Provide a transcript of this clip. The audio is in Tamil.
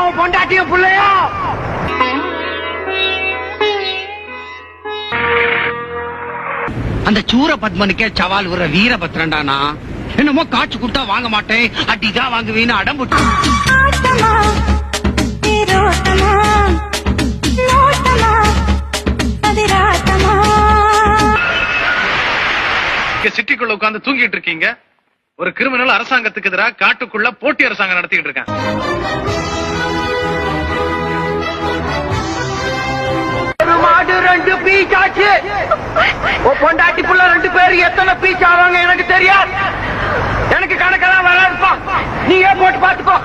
உன் பொண்டாட்டியும் புள்ளையா? அந்த சூர பத்மனுக்கே சவால் விடுற வீரபத்ரன்டானா என்னமோ காட்சி கொடுத்தா வாங்க மாட்டேன், அடிதான் வாங்குவீன்னு அடம்புட்டு. சிட்டிக்குள்ள உட்கார்ந்து தூங்கிட்டு இருக்கீங்க. ஒரு கிரிமினல் அரசாங்கத்துக்கு எதிராக காட்டுக்குள்ள போட்டி அரசாங்கம் நடத்திட்டு இருக்காங்க. ஒரு மாடு 2 பீச் ஆச்சு. பொண்டாட்டி புள்ள 2 பேர் எத்தனை பீச் ஆவாங்க எனக்கு தெரியாது. எனக்கு கணக்கெல்லாம் வராதுப்பா, நீயே போட்டு பாத்துக்கோ.